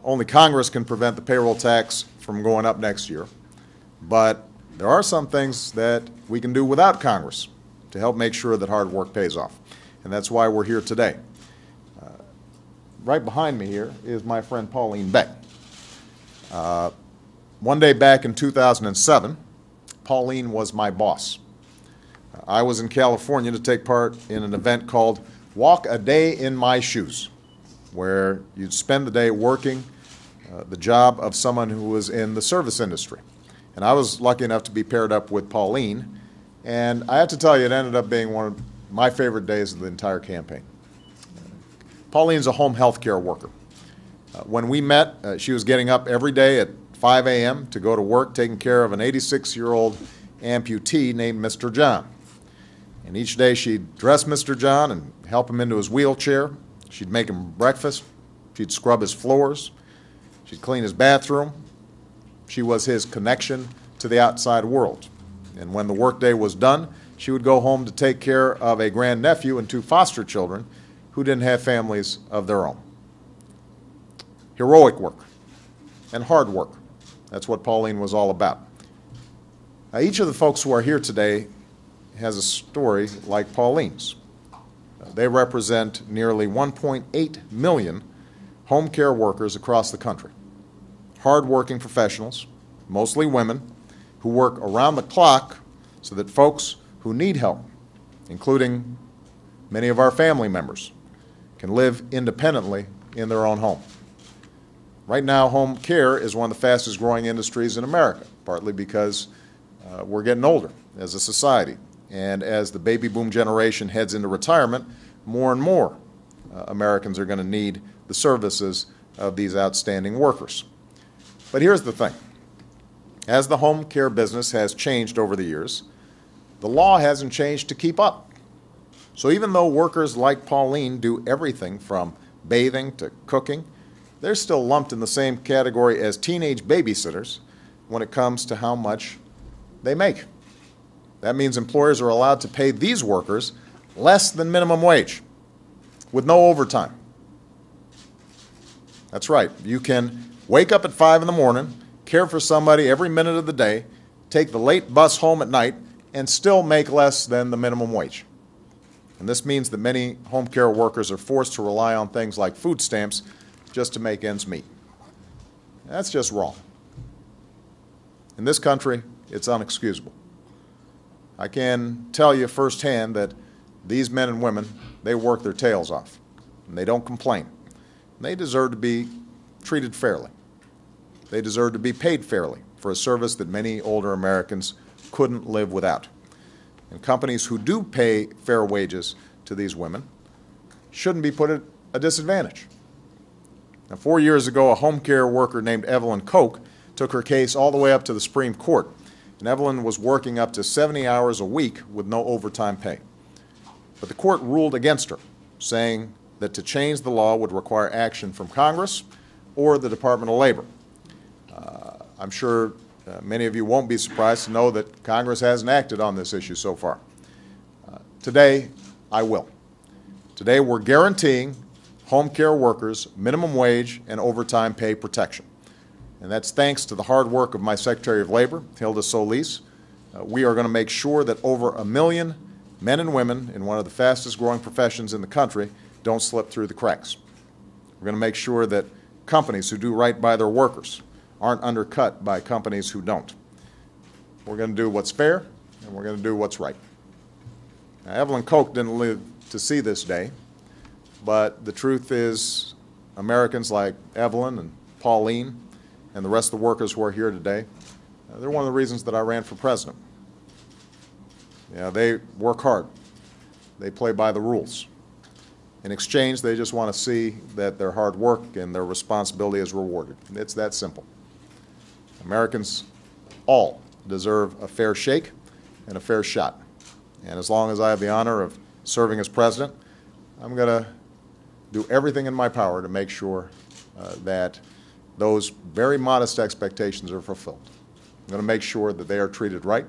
Only Congress can prevent the payroll tax from going up next year, but there are some things that we can do without Congress to help make sure that hard work pays off, and that's why we're here today. Right behind me here is my friend Pauline Beck. One day back in 2007, Pauline was my boss. I was in California to take part in an event called Walk a Day in My Shoes, where you'd spend the day working the job of someone who was in the service industry. And I was lucky enough to be paired up with Pauline, and I have to tell you, it ended up being one of my favorite days of the entire campaign. Pauline's a home health care worker. When we met, she was getting up every day at 5 a.m. to go to work taking care of an 86-year-old amputee named Mr. John. And each day she'd dress Mr. John and help him into his wheelchair. She'd make him breakfast. She'd scrub his floors. She'd clean his bathroom. She was his connection to the outside world. And when the workday was done, she would go home to take care of a grandnephew and 2 foster children who didn't have families of their own. Heroic work and hard work. That's what Pauline was all about. Now, each of the folks who are here today has a story like Pauline's. They represent nearly 1.8 million home care workers across the country. Hard-working professionals, mostly women, who work around the clock so that folks who need help, including many of our family members, can live independently in their own home. Right now, home care is one of the fastest growing industries in America, partly because we're getting older as a society. And as the baby boom generation heads into retirement, more and more Americans are going to need the services of these outstanding workers. But here's the thing. As the home care business has changed over the years, the law hasn't changed to keep up. So even though workers like Pauline do everything from bathing to cooking, they're still lumped in the same category as teenage babysitters when it comes to how much they make. That means employers are allowed to pay these workers less than minimum wage with no overtime. That's right. You can wake up at 5 in the morning, care for somebody every minute of the day, take the late bus home at night, and still make less than the minimum wage. And this means that many home care workers are forced to rely on things like food stamps just to make ends meet. That's just wrong. In this country, it's unexcusable. I can tell you firsthand that these men and women, they work their tails off, and they don't complain. They deserve to be treated fairly. They deserve to be paid fairly for a service that many older Americans couldn't live without. And companies who do pay fair wages to these women shouldn't be put at a disadvantage. Now, 4 years ago, a home care worker named Evelyn Koch took her case all the way up to the Supreme Court. And Evelyn was working up to 70 hours a week with no overtime pay. But the court ruled against her, saying that to change the law would require action from Congress or the Department of Labor. I'm sure many of you won't be surprised to know that Congress hasn't acted on this issue so far. Today, I will. Today, we're guaranteeing home care workers minimum wage and overtime pay protection. And that's thanks to the hard work of my Secretary of Labor, Hilda Solis. We are going to make sure that over 1 million men and women in one of the fastest growing professions in the country don't slip through the cracks. We're going to make sure that companies who do right by their workers aren't undercut by companies who don't. We're going to do what's fair, and we're going to do what's right. Now, Evelyn Koch didn't live to see this day, but the truth is Americans like Evelyn and Pauline and the rest of the workers who are here today, they're one of the reasons that I ran for president. They work hard. They play by the rules. In exchange, they just want to see that their hard work and their responsibility is rewarded. It's that simple. Americans all deserve a fair shake and a fair shot. And as long as I have the honor of serving as president, I'm going to do everything in my power to make sure that those very modest expectations are fulfilled. I'm going to make sure that they are treated right.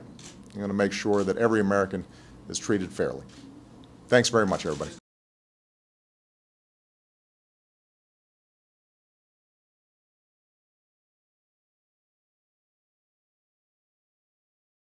I'm going to make sure that every American is treated fairly. Thanks very much, everybody.